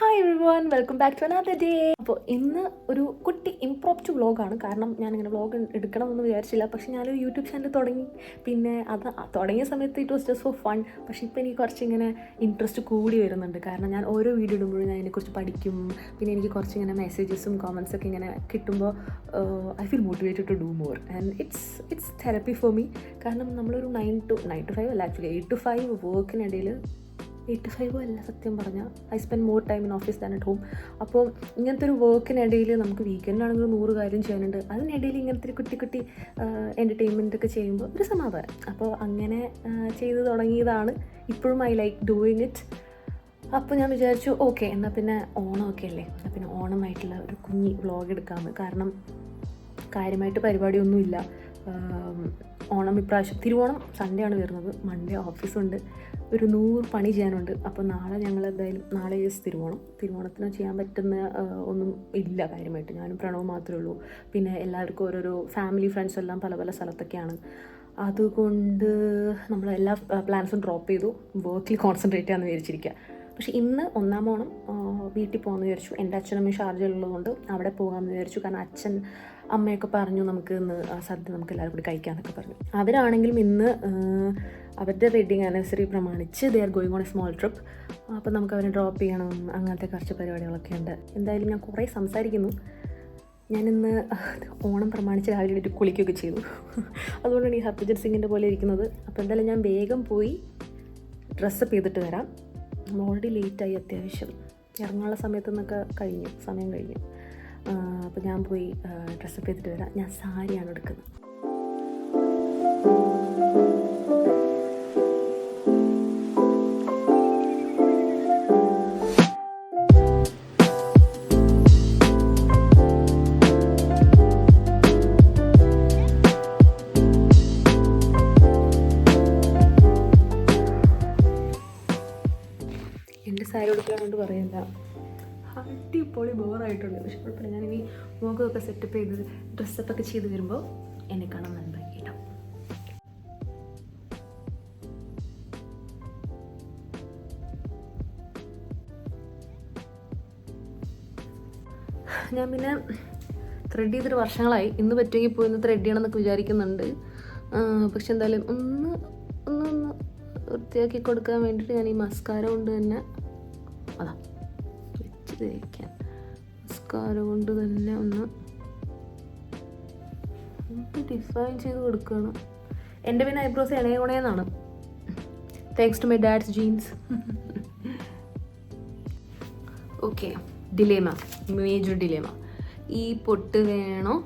Hi everyone, welcome back to another day. അപ്പോൾ ഇന്ന് ഒരു കുട്ടി ഇംപ്രോംപ്റ്റു വ്ളോഗാണ്. കാരണം ഞാനിങ്ങനെ വ്ളോഗ് എടുക്കണമെന്ന് വിചാരിച്ചില്ല. പക്ഷേ ഞാനൊരു യൂട്യൂബ് ചാനൽ തുടങ്ങി. പിന്നെ അത് തുടങ്ങിയ സമയത്ത് it was just for fun. പക്ഷേ ഇപ്പോൾ എനിക്ക് കുറച്ചിങ്ങനെ ഇൻട്രസ്റ്റ് കൂടി വരുന്നുണ്ട്. കാരണം ഞാൻ ഓരോ വീഡിയോ ഇടുമ്പോഴും ഞാൻ ഇതിനെക്കുറിച്ച് പഠിക്കും. പിന്നെ എനിക്ക് കുറച്ചിങ്ങനെ മെസ്സേജസും കോമൻസൊക്കെ ഇങ്ങനെ കിട്ടുമ്പോൾ I feel motivated to do more. And it's therapy for me. കാരണം നമ്മളൊരു 9 to 5 അല്ല, ആക്ച്വലി 8 to 5 വർക്കിനിടയിൽ 8 to 5 അല്ല, സത്യം പറഞ്ഞാൽ I spend more time in office than at home. അപ്പോൾ ഇങ്ങനത്തെ ഒരു വർക്കിനിടയിൽ നമുക്ക് വീക്കെൻഡിലാണെങ്കിൽ 100 കാര്യം ചെയ്യാനുണ്ട്. അതിനിടയിൽ ഇങ്ങനത്തെ ഒരു കുട്ടി കുട്ടി എൻ്റർടൈൻമെൻ്റ് ഒക്കെ ചെയ്യുമ്പോൾ ഒരു സമാധാനം. അപ്പോൾ അങ്ങനെ ചെയ്ത് തുടങ്ങിയതാണ്. ഇപ്പോഴും ഐ ലൈക്ക് ഡൂയിങ് ഇറ്റ്. അപ്പോൾ ഞാൻ വിചാരിച്ചു ഓക്കെ, എന്നാൽ പിന്നെ ഓണമൊക്കെ അല്ലേ, എന്നാൽ പിന്നെ ഓണമായിട്ടുള്ള ഒരു കുഞ്ഞി വ്ളോഗ് എടുക്കാമെന്ന്. കാരണം കാര്യമായിട്ട് പരിപാടിയൊന്നുമില്ല. ഓണം ഇപ്രാവശ്യം തിരുവോണം സൺഡേ ആണ് വരുന്നത്. മൺഡേ ഓഫീസുണ്ട്, ഒരു 100 പണി ചെയ്യാനുണ്ട്. അപ്പോൾ നാളെ ഞങ്ങൾ എന്തായാലും നാളെ തിരുവോണത്തിന് ചെയ്യാൻ പറ്റുന്ന ഒന്നും ഇല്ല കാര്യമായിട്ട്. ഞാനും പ്രണവും മാത്രമേ ഉള്ളൂ. പിന്നെ എല്ലാവർക്കും ഓരോരോ ഫാമിലി ഫ്രണ്ട്സ് എല്ലാം പല പല സ്ഥലത്തൊക്കെയാണ്. അതുകൊണ്ട് നമ്മൾ എല്ലാ പ്ലാൻസും ഡ്രോപ്പ് ചെയ്തു. വർക്കിൽ കോൺസെൻട്രേറ്റ് ചെയ്യാമെന്ന് വിചാരിച്ചിരിക്കുക. പക്ഷേ ഇന്ന് ഒന്നാം ഓണം വീട്ടിൽ പോകാമെന്ന് വിചാരിച്ചു. എൻ്റെ അച്ഛനമ്മയും ഷാർജയിലുള്ളതുകൊണ്ട് അവിടെ പോകാമെന്ന് വിചാരിച്ചു. കാരണം അച്ഛൻ അമ്മയൊക്കെ പറഞ്ഞു നമുക്ക് ഇന്ന് സദ്യ നമുക്ക് എല്ലാവരും കൂടി കഴിക്കാമെന്നൊക്കെ പറഞ്ഞു. അവരാണെങ്കിലും ഇന്ന് അവരുടെ വെഡ്ഡിങ് ആനിവേഴ്സറി പ്രമാണിച്ച് they are going on A small trip. അപ്പോൾ നമുക്ക് അവരെ ഡ്രോപ്പ് ചെയ്യണം, അങ്ങനത്തെ കുറച്ച് പരിപാടികളൊക്കെ ഉണ്ട്. എന്തായാലും ഞാൻ കുറേ സംസാരിക്കുന്നു. ഞാനിന്ന് ഓണം പ്രമാണിച്ച് രാവിലെ എണീറ്റ് കുളിക്കുകയൊക്കെ ചെയ്തു. അതുകൊണ്ടാണ് ഈ ഹർഭജൻ സിംഗിൻ്റെ പോലെ ഇരിക്കുന്നത്. അപ്പോൾ എന്തായാലും ഞാൻ വേഗം പോയി ഡ്രസ്സപ്പ് ചെയ്തിട്ട് വരാം. നമ്മൾ ഓൾറെഡി ലേറ്റായി, അത്യാവശ്യം ഇറങ്ങാനുള്ള സമയം കഴിഞ്ഞു. അപ്പോൾ ഞാൻ പോയി ഡ്രസ്സപ്പ് ചെയ്തിട്ട് വരാം. ഞാൻ സാരിയാണ് എടുക്കുന്നത്. എൻ്റെ സാരി കൊടുക്കാനോണ്ട് പറയണ്ട, അടിപൊളി ബോറായിട്ടുണ്ട്. പക്ഷെ കുഴപ്പമില്ല, ഞാനിനി മുഖമൊക്കെ സെറ്റപ്പ് ചെയ്ത് ഡ്രസ്സപ്പൊക്കെ ചെയ്ത് വരുമ്പോൾ എന്നെ കാണാൻ നല്ല ഭംഗിയിട്ടോ. ഞാൻ പിന്നെ ത്രെഡ് ചെയ്തിട്ട് വർഷങ്ങളായി. ഇന്ന് പറ്റുമെങ്കിൽ പോയി ഇന്ന് ത്രെഡ് ചെയ്യണമെന്നൊക്കെ വിചാരിക്കുന്നുണ്ട്. പക്ഷെ എന്തായാലും ഒന്ന് വൃത്തിയാക്കി കൊടുക്കാൻ വേണ്ടിയിട്ട് ഞാൻ ഈ മസ്കാര കൊണ്ട് തന്നെ വെച്ച് തേക്കാൻ മസ്കാര കൊണ്ട് തന്നെ ഒന്ന് ഡിഫൈൻ ചെയ്ത് കൊടുക്കുകയാണ്. എൻ്റെ പിന്നെ ഐബ്രോസ് ഇണയണേന്നാണ്, thanks to my dad's genes. Okay, major dilemma. ഈ പൊട്ട് വേണോ,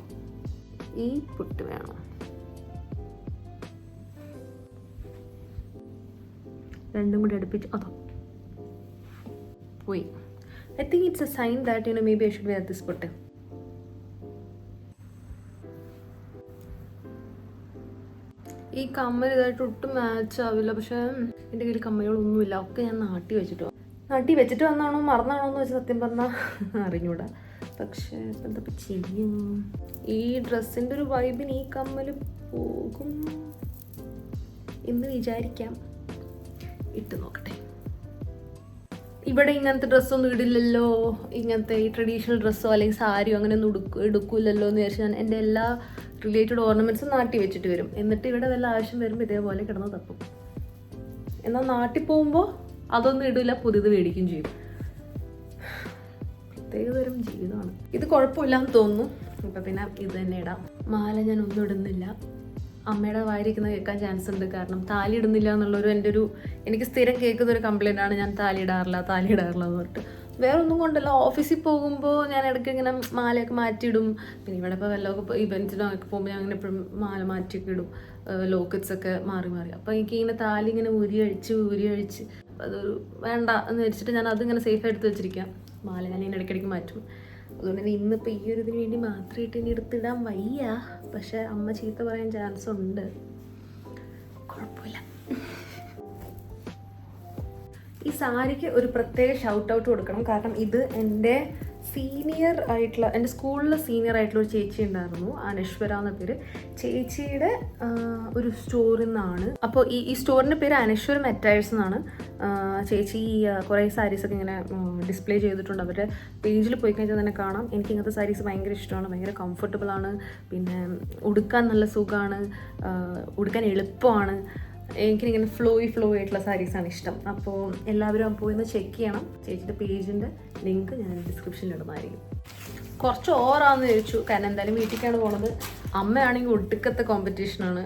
രണ്ടും കൂടി അടുപ്പിച്ച് പോയി. I think it's a sign that maybe I should wear this പൊട്ട്. ഈ കമ്മൽ ഇതായിട്ട് ഒട്ടും മാച്ച് ആവില്ല. പക്ഷേ എൻ്റെ കയ്യിൽ കമ്മലുകളൊന്നുമില്ല, ഒക്കെ ഞാൻ നാട്ടി വെച്ചിട്ട് വന്നാണോ മറന്നാണോ എന്ന് വെച്ചാൽ സത്യം പറഞ്ഞാൽ അറിഞ്ഞൂടാ. പക്ഷേ ഇപ്പം എന്താ ചെയ്യും, ഈ ഡ്രസ്സിൻ്റെ ഒരു വൈബിന് ഈ കമ്മൽ പോകും എന്ന് വിചാരിക്കാം. ഇട്ട് നോക്കട്ടെ. ഇവിടെ ഇങ്ങനത്തെ ഡ്രസ്സൊന്നും ഇടില്ലല്ലോ, ഇങ്ങനത്തെ ഈ ട്രഡീഷണൽ ഡ്രസ്സോ അല്ലെങ്കിൽ സാരിയോ അങ്ങനെയൊന്നും എടുക്കില്ലല്ലോ എന്ന് വിചാരിച്ച് ഞാൻ എൻ്റെ എല്ലാ റിലേറ്റഡ് ഓർണമെൻറ്റ്സും നാട്ടി വെച്ചിട്ട് വരും. എന്നിട്ട് ഇവിടെ വല്ല ആവശ്യം വരുമ്പോൾ ഇതേപോലെ കിടന്ന് തപ്പും. എന്നാൽ നാട്ടിൽ പോകുമ്പോൾ അതൊന്നും ഇടില്ല, പുതിയത് മേടിക്കുകയും ചെയ്യും. പ്രത്യേകതരം ജീവിതമാണ് ഇത്. കുഴപ്പമില്ലാന്ന് തോന്നുന്നു. ഇപ്പം പിന്നെ ഇത് തന്നെ ഇടാം. മാല ഞാൻ ഒന്നും ഇടുന്നില്ല. അമ്മയുടെ വായിരിക്കുന്നത് കേൾക്കാൻ ചാൻസ് ഉണ്ട്. കാരണം താലി ഇടുന്നില്ല എന്നുള്ളൊരു എനിക്ക് സ്ഥിരം കേൾക്കുന്ന ഒരു കംപ്ലൈൻ്റ് ആണ്. ഞാൻ താലി ഇടാറില്ല എന്ന് പറഞ്ഞിട്ട്. വേറെ ഒന്നും കൊണ്ടല്ല, ഓഫീസിൽ പോകുമ്പോൾ ഞാൻ ഇടയ്ക്ക് ഇങ്ങനെ മാലയൊക്കെ മാറ്റിയിടും. പിന്നെ ഇവിടെ ഇപ്പോൾ വല്ലതൊക്കെ ഇവൻറ്റിനൊക്കെ പോകുമ്പോൾ ഞാൻ അങ്ങനെ എപ്പോഴും മാല മാറ്റിയൊക്കെ ഇടും, ലോക്കറ്റ്സ് ഒക്കെ മാറി. അപ്പോൾ എനിക്ക് ഇങ്ങനെ താലി ഇങ്ങനെ ഊരി അഴിച്ച് അതൊരു വേണ്ട എന്ന് വെച്ചിട്ട് ഞാൻ അതിങ്ങനെ സേഫ് എടുത്ത് വെച്ചിരിക്കാം. മാല ഞാൻ ഇങ്ങനെ ഇടയ്ക്കിടയ്ക്ക് മാറ്റും. അതുകൊണ്ട് തന്നെ ഇന്നിപ്പോൾ ഈ ഒരു ഇതിന് വേണ്ടി മാത്രമായിട്ട് ഇനി എടുത്തിടാൻ വയ്യ. പക്ഷെ അമ്മ ചീത്ത പറയാൻ ചാൻസ് ഉണ്ട്. കുഴപ്പമില്ല. ഈ സാരിക്ക് ഒരു പ്രത്യേക ഷൗട്ട് ഔട്ട് കൊടുക്കണം. കാരണം ഇത് എൻ്റെ സീനിയർ ആയിട്ടുള്ള, എൻ്റെ സ്കൂളിലെ സീനിയർ ആയിട്ടുള്ള ഒരു ചേച്ചി ഉണ്ടായിരുന്നു, അനശ്വര എന്ന പേര്. ചേച്ചിയുടെ ഒരു സ്റ്റോറിൽ നിന്നാണ്. അപ്പോൾ ഈ സ്റ്റോറിൻ്റെ പേര് അനശ്വര മെറ്റയേഴ്സ് എന്നാണ്. ചേച്ചി കുറേ സാരീസൊക്കെ ഇങ്ങനെ ഡിസ്പ്ലേ ചെയ്തിട്ടുണ്ട്. അവരുടെ പേജിൽ പോയി കഴിഞ്ഞാൽ തന്നെ കാണാം. എനിക്ക് ഇങ്ങനത്തെ സാരീസ് ഭയങ്കര ഇഷ്ടമാണ്, ഭയങ്കര കംഫർട്ടബിളാണ്, പിന്നെ ഉടുക്കാൻ നല്ല സുഖമാണ്, ഉടുക്കാൻ എളുപ്പമാണ്. എനിക്കിങ്ങനെ ഫ്ലോ ആയിട്ടുള്ള സാരീസാണ് ഇഷ്ടം. അപ്പോൾ എല്ലാവരും പോയി ഒന്ന് ചെക്ക് ചെയ്യണം. ചേച്ചിയുടെ പേജിൻ്റെ ലിങ്ക് ഞാൻ ഡിസ്ക്രിപ്ഷനിൽ ഇടുന്നതായിരിക്കും. കുറച്ച് ഓവറാണെന്ന് ചോദിച്ചു, കാരണം എന്തായാലും വീട്ടിലേക്കാണ് പോണത്. അമ്മയാണെങ്കിൽ ഒടുക്കത്തെ കോമ്പറ്റീഷനാണ്.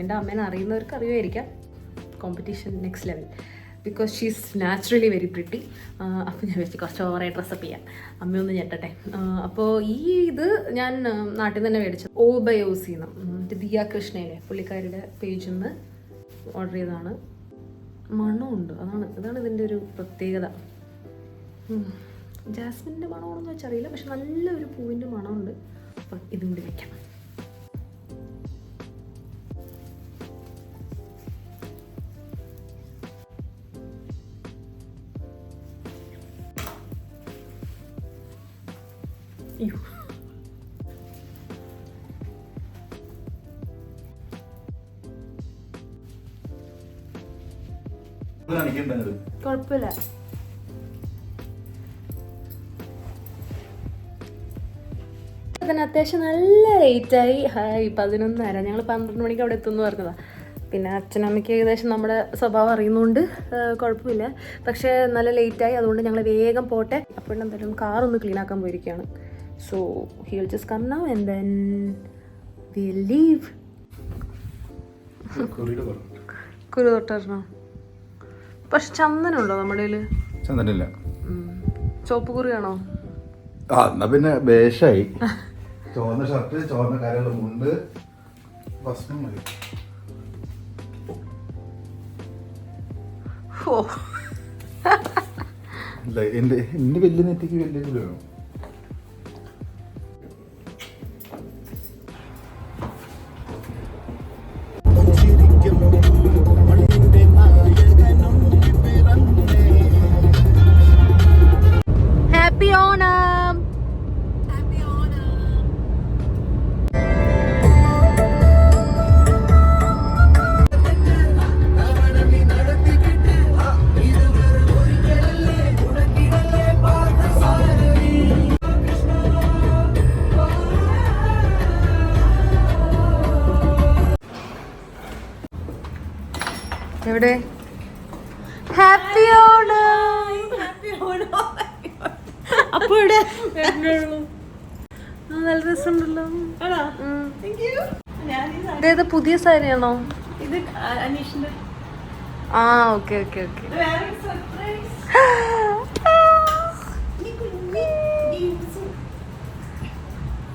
എൻ്റെ അമ്മേനെ അറിയുന്നവർക്ക് അറിയുമായിരിക്കാം. Competition next level, because she is naturally very pretty. അപ്പോൾ ഞാൻ വെച്ച് കുറച്ച് ഓവറായി ഡ്രസ്സപ്പ് ചെയ്യാം, അമ്മയൊന്ന് ഞെട്ടട്ടെ. അപ്പോൾ ഇത് ഞാൻ നാട്ടിൽ നിന്ന് തന്നെ മേടിച്ചത്. OBYOC ദിയ കൃഷ്ണയിലെ പുള്ളിക്കാരുടെ പേജിൽ നിന്ന് ഓർഡർ ചെയ്തതാണ്. മണമുണ്ട്, ഇതാണ് ഇതിൻ്റെ ഒരു പ്രത്യേകത. ജാസ്മിൻ്റെ മണമാണെന്ന് വെച്ചറിയില്ല, പക്ഷെ നല്ലൊരു പൂവിൻ്റെ മണമുണ്ട്. അപ്പം ഇതും കൂടി വയ്ക്കാം. അയ്യോ, കുഴപ്പമില്ല. അതിന് അത്യാവശ്യം നല്ല ലേറ്റായി. 11:30. ഞങ്ങൾ 12 മണിക്ക് അവിടെ എത്തുമെന്ന് പറഞ്ഞതാണ്. പിന്നെ അച്ഛനമ്മയ്ക്ക് ഏകദേശം നമ്മുടെ സ്വഭാവം അറിയുന്നതുകൊണ്ട് കുഴപ്പമില്ല. പക്ഷേ നല്ല ലേറ്റായി, അതുകൊണ്ട് ഞങ്ങൾ വേഗം പോട്ടെ. അപ്പോഴെന്തായാലും കാറൊന്ന് ക്ലീൻ ആക്കാൻ പോയിരിക്കുകയാണ്. So he will just come now and then we will leave. കുരു തൊട്ടറിഞ്ഞോ? പക്ഷെ ചന്ദനുണ്ടോ നമ്മുടെ കയ്യില്? ചന്ദനില്ല. ചോപ്പ് കുറിയാണോ? എന്നാ പിന്നെ ബേഷായി. ചുവന്ന ഷർട്ട്, ചുവന്ന കാര്യമുള്ള മുണ്ട്, ഭസ്മം മതി. എന്റെ വലിയ നെറ്റിക്ക് വലിയ കൂടി വേണം. ഹാപ്പി ഓണം. എവിടെ? ഹാപ്പി ഓണം. അപ്പൊ ഇവിടെ നല്ല രസമുണ്ടല്ലോ. ഇതേത് പുതിയ സാരിയാണോ? ആ, ഓക്കെ.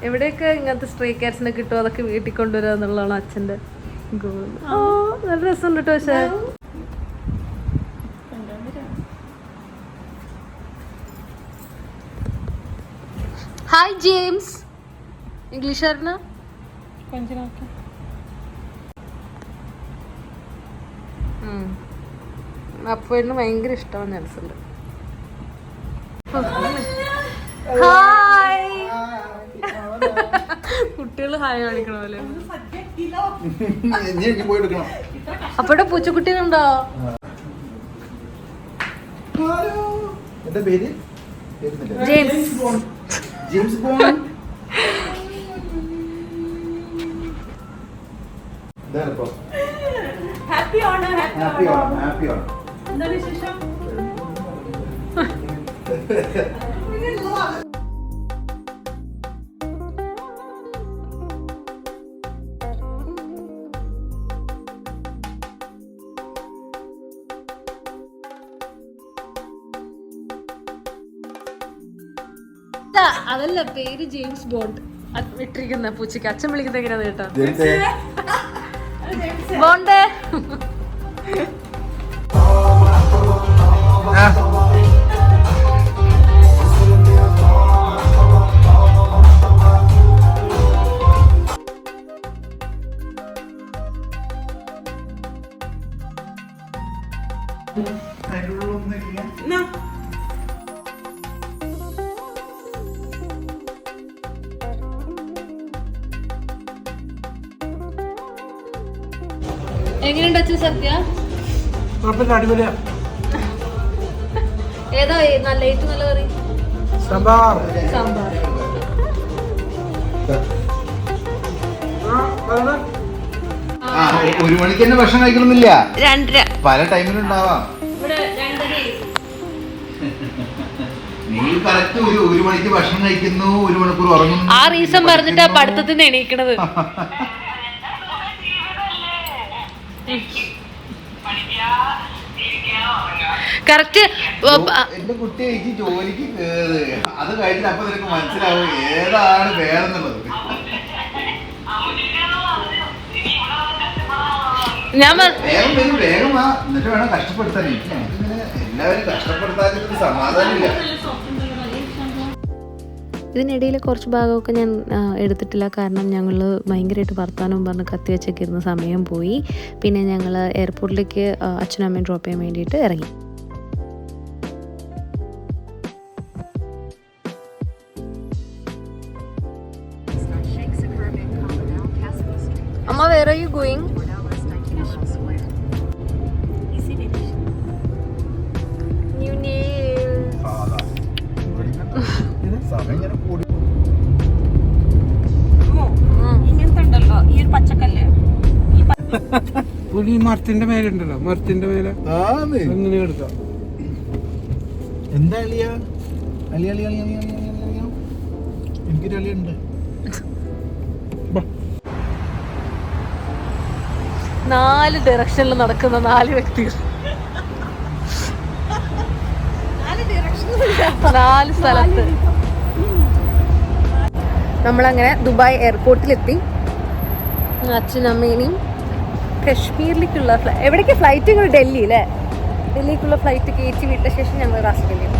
എവിടെയൊക്കെ ഇങ്ങനത്തെ സ്ട്രീ കാറ്റ്സിനെ കിട്ടുമോ അതൊക്കെ വീട്ടിൽ കൊണ്ടുവരിക എന്നുള്ളതാണ് അച്ഛൻ്റെ ഗോൾ. നല്ല രസമുണ്ട് കേട്ടോ. പക്ഷേ ഹായ് ജെയിംസ്, ഇംഗ്ലീഷുകാരന് അപ്പോഴിന് ഭയങ്കര ഇഷ്ടമാണ് നെൽസണ്ട്. ഹായ്, കുട്ടികൾ ഹായ് കാണിക്കണ പോലെ. അപ്പോടെ പൂച്ചക്കുട്ടികളുണ്ടോ? James Bond. ഹാപ്പി ഓണം. എന്താണ് വിശേഷം? അതല്ല, പേര് ജെയിംസ് ബോണ്ട് ഇട്ടിരിക്കുന്ന പൂച്ചയ്ക്ക്. അച്ഛൻ വിളിക്കുന്നത് എങ്ങനെയാന്ന് കേട്ടോ? ബോണ്ട്. എങ്ങനെയുണ്ട് അച്ഛൻ സദ്യ? അടിപൊളിയാ. ഏതാ നല്ല ഏറ്റവും നല്ല കറി? സാമ്പാർ. സാമ്പാർ. ഒരു മണിക്ക് തന്നെ ഭക്ഷണം കഴിക്കണമെന്നില്ല, 2:30 പല ടൈമിലുണ്ടാവാം. നീ കറക്റ്റ് ഒരു മണിക്ക് ഭക്ഷണം കഴിക്കുന്നു, 1 മണിക്കൂർ ഉറങ്ങുന്നു. ആ റീസൺ പറഞ്ഞിട്ടാ പഠിത്തത്തിൽ നിന്ന് എണീക്കണത്. കറക്റ്റ്. എന്റെ കുട്ടി എനിക്ക് ജോലിക്ക് കേറ്, അത് കഴിഞ്ഞിട്ട് അപ്പൊ നിനക്ക് മനസ്സിലാവും ഏതാണ് വേറെന്നുള്ളത്. ഞാൻ വേഗം വരും, വേഗം വാ, എന്നിട്ട് വേണം കഷ്ടപ്പെടുത്താൻ. എനിക്കിങ്ങനെ എല്ലാവരും കഷ്ടപ്പെടുത്താൻ സമാധാനമില്ല. ഇതിനിടയിൽ കുറച്ച് ഭാഗമൊക്കെ ഞാൻ എടുത്തിട്ടില്ല, കാരണം ഞങ്ങൾ ഭയങ്കരമായിട്ട് വർത്താനവും പറഞ്ഞ് കത്തി വെച്ചൊക്കെ ഇരുന്ന സമയം പോയി. പിന്നെ ഞങ്ങൾ എയർപോർട്ടിലേക്ക് അച്ഛനും അമ്മയും ഡ്രോപ്പ് ചെയ്യാൻ വേണ്ടിയിട്ട് ഇറങ്ങി. അമ്മ, where are you going? New nails. സമയം ഇങ്ങനെ കൂടി. ഇങ്ങനത്തെ ഉണ്ടല്ലോ ഈ ഒരു പച്ചക്കല്ല്, പുലി മരത്തിന്റെ മേലുണ്ടല്ലോ, മരത്തിന്റെ മേലെ അങ്ങനെ എടുക്കാം. എന്താ അളിയ അളിയ അളിയ അളിയ അളിയ അളിയ അളിയ? എനിക്കൊരു അളിയുണ്ട്. 4 ഡയറക്ഷനിൽ നടക്കുന്ന 4 വ്യക്തികൾ, 4 സ്ഥലത്ത്. നമ്മളങ്ങനെ ദുബായ് എയർപോർട്ടിലെത്തി. അച്ഛനമ്മേനെയും കശ്മീരിലേക്കുള്ള എവിടേക്ക് ഫ്ലൈറ്റ്? ഡൽഹി അല്ലേ? ഡൽഹിക്കുള്ള ഫ്ലൈറ്റ് കയറ്റി വിട്ട ശേഷം ഞങ്ങൾ റാസ്കലിൽ.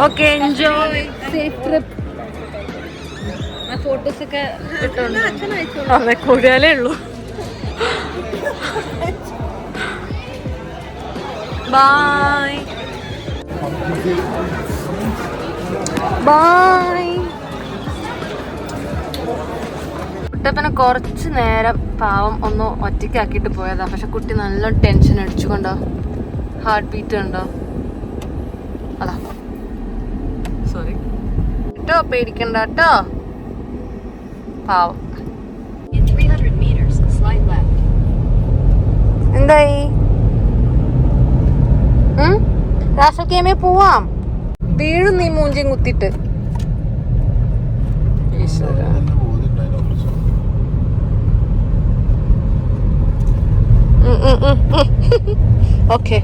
Okay, enjoy, safe trip. ഫോട്ടോസൊക്കെ ഇട്ടുണ്ട്. അതെ, കൂടിയാലേ ഉള്ളൂ. Bye bye. കുട്ടപ്പനെ കുറച്ച് നേരം പാവം ഒന്ന് ഒറ്റയ്ക്കാക്കിയിട്ട് പോയതാ. പക്ഷെ കുട്ടി നല്ല ടെൻഷൻ അടിച്ചുകൊണ്ടോ, ഹാർട്ട് ബീറ്റ് ഉണ്ടോ, അതാ. സോറി കേട്ടോ, പേടിക്കണ്ട കേട്ടോ, പാവം. എന്തായി? രാഷ്ട്രീയമേ പോവാം. വീഴും നീ മൂഞ്ചിയും കുത്തിട്ട്. ഓക്കെ,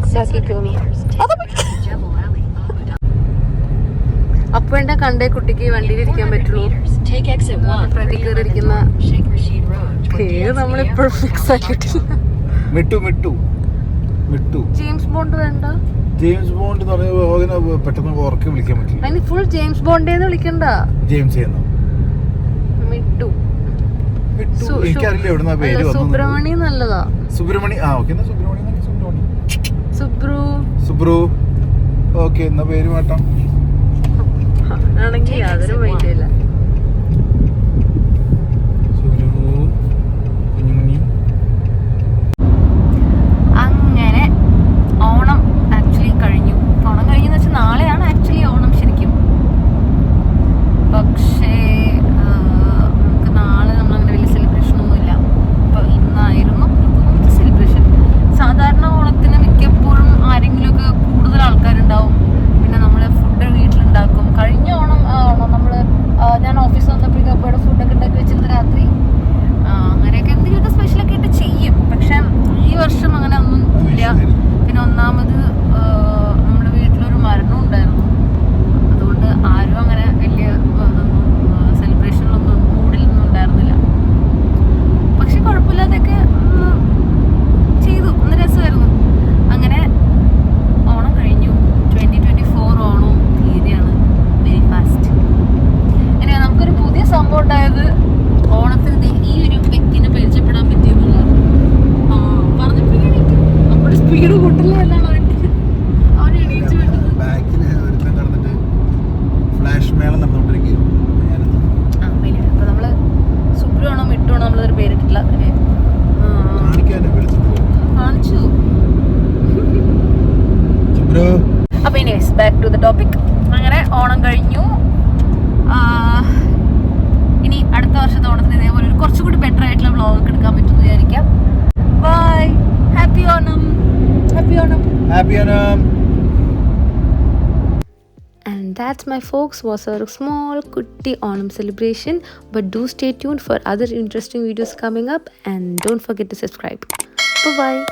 അപ്പൊ എന്റെ കണ്ടേ കുട്ടിക്ക് വണ്ടിയിൽ ഇരിക്കാൻ പറ്റുള്ളൂ. ഫ്രണ്ടിൽ കയറി ഇരിക്കുന്ന പേര് നമ്മളിപ്പോഴും ഫിക്സ് ആക്കിയിട്ടില്ല. ജെയിംസ് ബോണ്ട് വേണ്ട. ജെയിംസ് ബോണ്ട് എന്ന് പറഞ്ഞാൽ പെട്ടെന്ന് ഉറക്കെ വിളിക്കാൻ പറ്റില്ല. അതിന് ഫുൾ ജെയിംസ് ബോണ്ടേന്ന് വിളിക്കണ്ട. ജെയിംസ് മിട്ടു. എനിക്കറിയില്ല എവിടുന്ന പേര്. സുബ്രഹ്മണി നല്ലതാ. സുബ്രഹ്മണി. ആ ഓക്കെ, എന്നാ സുബ്രഹ്മണി. സുബ്രു. ഓക്കെ, എന്നാ പേര് മാറ്റാം. ആണെങ്കിൽ യാതൊരു വൈകില്ല. അങ്ങനെ ഓണം ആക്ച്വലി കഴിഞ്ഞു. ഓണം കഴിഞ്ഞെന്ന് വെച്ചാൽ നാളെയാണ് ആക്ച്വലി ഓണം ശരിക്കും. പക്ഷേ നമുക്ക് നാളെ നമ്മളങ്ങനെ വലിയ സെലിബ്രേഷൻ ഒന്നുമില്ല. അപ്പോൾ ഇന്നായിരുന്നു സെലിബ്രേഷൻ. സാധാരണ ഓണത്തിന് മിക്കപ്പോഴും ആരെങ്കിലുമൊക്കെ കൂടുതൽ ആൾക്കാരുണ്ടാവും. പിന്നെ നമ്മൾ ഫുഡ് വീട്ടിലുണ്ടാക്കും. കഴിഞ്ഞ ഓണം നമ്മൾ ബാക്ക് ടു ദ ടോപ്പിക്. അങ്ങനെ ഓണം കഴിഞ്ഞു. ഇനി അടുത്ത വർഷത്തെ ഓണത്തിന് ഇതേപോലെ ഒരു കുറച്ചുകൂടി ബെറ്റർ ആയിട്ടുള്ള വ്ളോഗൊക്കെ എടുക്കാൻ പറ്റുമെന്ന് വിചാരിക്കാം. Bye. Happy Onam. Happy Onam. Happy Onam. And that's my folks, was a small kutti Onam celebration, but do stay tuned for other interesting videos coming up and don't forget to subscribe. Bye bye.